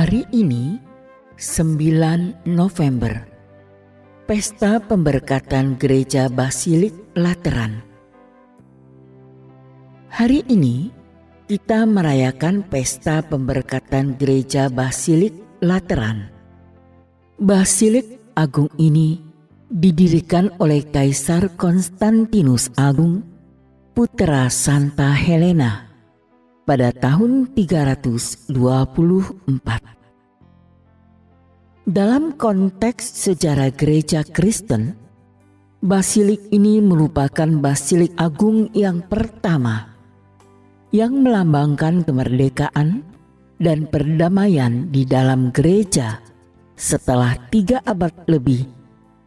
Hari ini 9 November, Pesta Pemberkatan Gereja Basilik Lateran. Hari ini kita merayakan Pesta Pemberkatan Gereja Basilik Lateran. Basilik Agung ini didirikan oleh Kaisar Konstantinus Agung, putra Santa Helena, pada tahun 324. Dalam konteks sejarah gereja Kristen, basilik ini merupakan basilik agung yang pertama yang melambangkan kemerdekaan dan perdamaian di dalam gereja setelah 3 abad lebih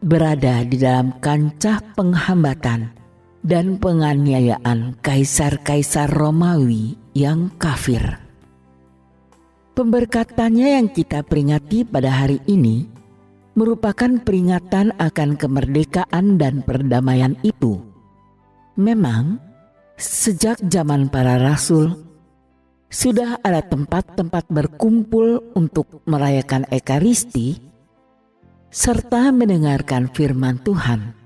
berada di dalam kancah penghambatan dan penganiayaan kaisar-kaisar Romawi yang kafir. Pemberkatannya yang kita peringati pada hari ini merupakan peringatan akan kemerdekaan dan perdamaian itu. Memang, sejak zaman para rasul, sudah ada tempat-tempat berkumpul untuk merayakan Ekaristi serta mendengarkan firman Tuhan.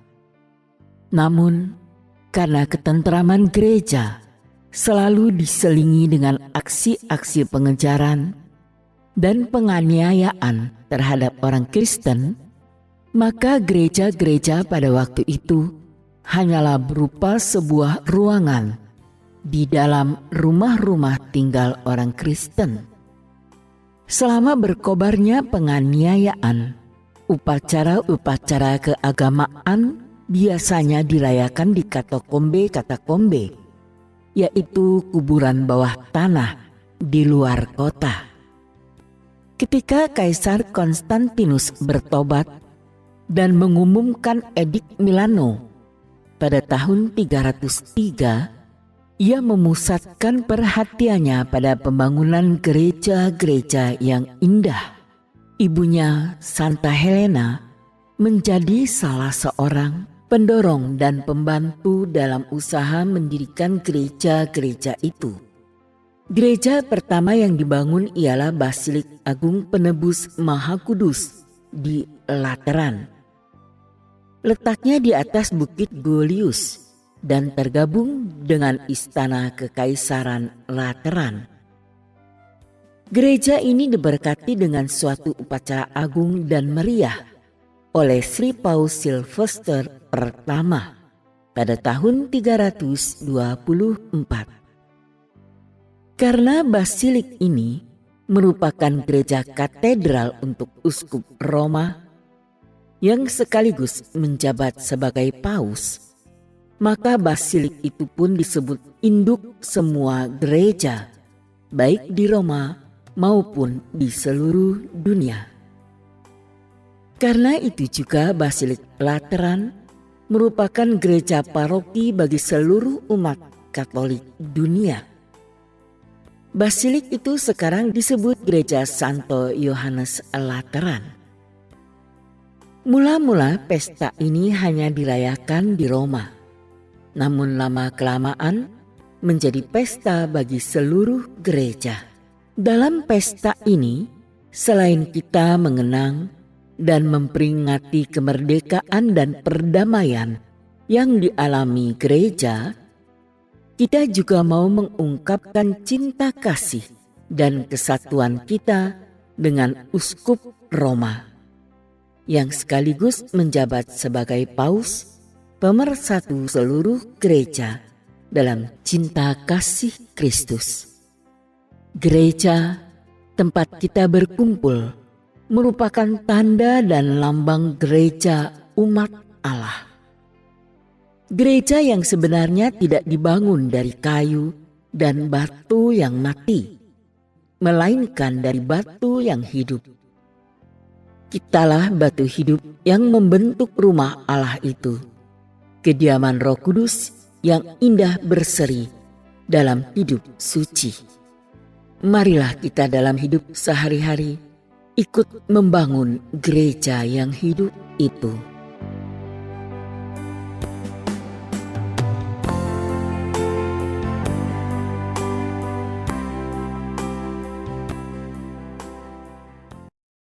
Namun, karena ketentraman gereja selalu diselingi dengan aksi-aksi pengejaran dan penganiayaan terhadap orang Kristen, maka gereja-gereja pada waktu itu hanyalah berupa sebuah ruangan di dalam rumah-rumah tinggal orang Kristen. Selama berkobarnya penganiayaan, upacara-upacara keagamaan biasanya dirayakan di katakombe, yaitu kuburan bawah tanah di luar kota. Ketika Kaisar Konstantinus bertobat dan mengumumkan Edik Milano pada tahun 303, ia memusatkan perhatiannya pada pembangunan gereja-gereja yang indah. Ibunya, Santa Helena, menjadi salah seorang pendorong dan pembantu dalam usaha mendirikan gereja-gereja itu. Gereja pertama yang dibangun ialah Basilik Agung Penebus Maha Kudus di Lateran. Letaknya di atas Bukit Golius dan tergabung dengan Istana Kekaisaran Lateran. Gereja ini diberkati dengan suatu upacara agung dan meriah oleh Sri Paus Sylvester pertama pada tahun 324. Karena basilik ini merupakan gereja katedral untuk uskup Roma yang sekaligus menjabat sebagai paus, maka basilik itu pun disebut induk semua gereja, baik di Roma maupun di seluruh dunia. Karena itu juga Basilik Lateran merupakan gereja paroki bagi seluruh umat Katolik dunia. Basilik itu sekarang disebut Gereja Santo Yohanes Lateran. Mula-mula pesta ini hanya dirayakan di Roma, namun lama-kelamaan menjadi pesta bagi seluruh gereja. Dalam pesta ini, selain kita mengenang dan memperingati kemerdekaan dan perdamaian yang dialami gereja, kita juga mau mengungkapkan cinta kasih dan kesatuan kita dengan Uskup Roma, yang sekaligus menjabat sebagai paus pemersatu seluruh gereja dalam cinta kasih Kristus. Gereja, tempat kita berkumpul, merupakan tanda dan lambang gereja umat Allah. Gereja yang sebenarnya tidak dibangun dari kayu dan batu yang mati, melainkan dari batu yang hidup. Kitalah batu hidup yang membentuk rumah Allah itu, kediaman Roh Kudus yang indah berseri dalam hidup suci. Marilah kita dalam hidup sehari-hari ikut membangun gereja yang hidup itu.